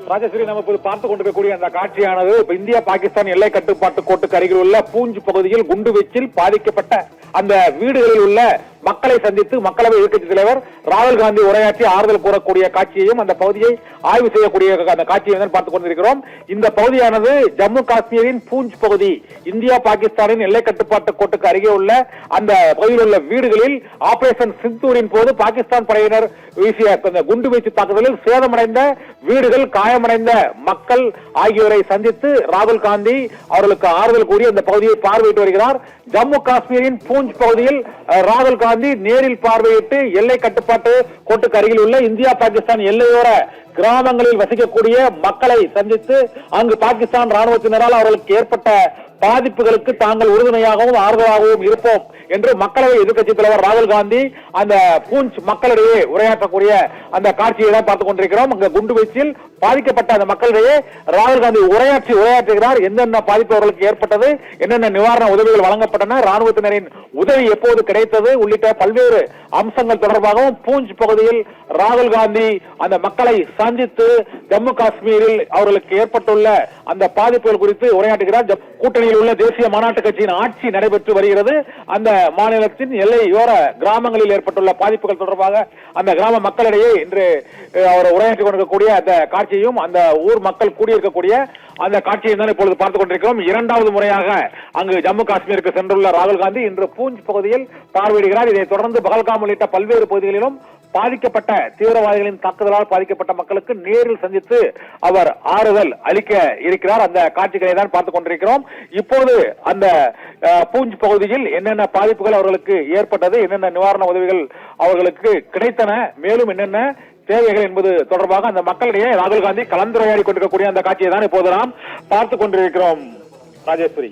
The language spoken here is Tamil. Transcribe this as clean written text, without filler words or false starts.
ராஜேஸ்வரி, நம்ம இப்போது பார்த்துக் கொண்டிருக்கக்கூடிய அந்த காட்சியானது இந்தியா பாகிஸ்தான் எல்லை கட்டுப்பாட்டு கோட்டுக்கு அருகில் உள்ள பூஞ்ச் பகுதியில் குண்டுவீச்சில் பாதிக்கப்பட்ட அந்த வீடுகளில் உள்ள மக்களை சந்தித்து மக்களவை எதிர்க்கட்சி தலைவர் ராகுல் காந்தி உரையாற்றி ஆறுதல் கூறக்கூடிய காட்சியையும் அந்த பகுதியை ஆய்வு செய்யக்கூடிய அந்த காட்சியை தான் பார்த்துக் கொண்டிருக்கிறோம். இந்த பகுதியானது ஜம்மு காஷ்மீரின் பூஞ்ச் பகுதி, இந்தியா பாகிஸ்தானின் எல்லை கட்டுப்பாட்டு கோட்டுக்கு அருகே உள்ள அந்த பகுதியில் உள்ள வீடுகளில் ஆபரேஷன் சிந்தூரின் போது பாகிஸ்தான் படையினர் வீசிய குண்டு வீச்சு தாக்குதலில் சேதமடைந்த வீடுகள், காயமடைந்த மக்கள் ஆகியோரை சந்தித்து ராகுல் காந்தி அவர்களுக்கு ஆறுதல் கூறி அந்த பகுதியை பார்வையிட்டு வருகிறார். ஜம்மு காஷ்மீரின் பூஞ்ச் பகுதியில் ராகுல் காந்தி நேரில் பார்வையிட்டு எல்லை கட்டுப்பாட்டு கோட்டுக்கு அருகில் உள்ள இந்தியா பாகிஸ்தான் எல்லையோர கிராமங்களில் வசிக்கக்கூடிய மக்களை சந்தித்து அங்கு பாகிஸ்தான் ராணுவத்தினரால் அவர்களுக்கு ஏற்பட்ட பாதிப்புகளுக்கு தாங்கள் உறுதுணையாகவும் ஆறுதலாகவும் இருப்போம் என்று மக்களவை எதிர்க்கட்சி தலைவர் ராகுல் காந்தி அந்த பூஞ்ச் மக்களிடையே உரையாற்றக்கூடிய அந்த காட்சியை தான் பார்த்துக் கொண்டிருக்கிறோம். அங்க குண்டுவீச்சில் பாதிக்கப்பட்ட அந்த மக்களிடையே ராகுல் காந்தி உரையாற்றுகிறார். என்னென்ன பாதிப்பு அவர்களுக்கு ஏற்பட்டது, என்னென்ன நிவாரண உதவிகள் வழங்கப்பட்டன, ராணுவத்தினரின் உதவி எப்போது கிடைத்தது உள்ளிட்ட பல்வேறு அம்சங்கள் தொடர்பாகவும் பூஞ்ச் பகுதியில் ராகுல் காந்தி அந்த மக்களை சந்தித்து ஜம்மு காஷ்மீரில் அவர்களுக்கு ஏற்பட்டுள்ள அந்த பாதிப்புகள் குறித்து உரையாற்றுகிறார். கூட்டணியில் உள்ள தேசிய மாநாட்டு கட்சியின் ஆட்சி நடைபெற்று வருகிறது. அந்த மாநிலத்தின் எல்லையோர கிராமங்களில் ஏற்பட்டுள்ள பாதிப்புகள் தொடர்பாக அந்த கிராம மக்களிடையே இன்று அவர் உரையாற்றிக் கொண்டிருக்கக்கூடிய அந்த காட்சியையும் அந்த ஊர் மக்கள் கூடியிருக்கக்கூடிய அந்த காட்சியை தான் இப்பொழுது பார்த்துக் கொண்டிருக்கிறோம். இரண்டாவது முறையாக அங்கு ஜம்மு காஷ்மீருக்கு சென்றுள்ள ராகுல் காந்தி இன்று பூஞ்ச் பகுதியில் பார்வையிடுகிறார். இதைத் தொடர்ந்து பகல்காம் உள்ளிட்ட பல்வேறு பகுதிகளிலும் பாதிக்கப்பட்ட தீவிரவாதிகளின் தாக்குதலால் பாதிக்கப்பட்ட மக்களுக்கு நேரில் சந்தித்து அவர் ஆறுதல் அளிக்க இருக்கிறார். அந்த காட்சிகளை தான் பார்த்துக் கொண்டிருக்கிறோம். இப்போது அந்த பூஞ்ச் பகுதியில் என்னென்ன பாதிப்புகள் அவர்களுக்கு ஏற்பட்டது, என்னென்ன நிவாரண உதவிகள் அவர்களுக்கு கிடைத்தன, மேலும் என்னென்ன தேவைகள் என்பது தொடர்பாக அந்த மக்களிடையே ராகுல் காந்தி கலந்துரையாடி கொண்டிருக்கக்கூடிய அந்த காட்சியை தான் இப்போது நாம் பார்த்துக் கொண்டிருக்கிறோம். ராஜேஸ்வரி.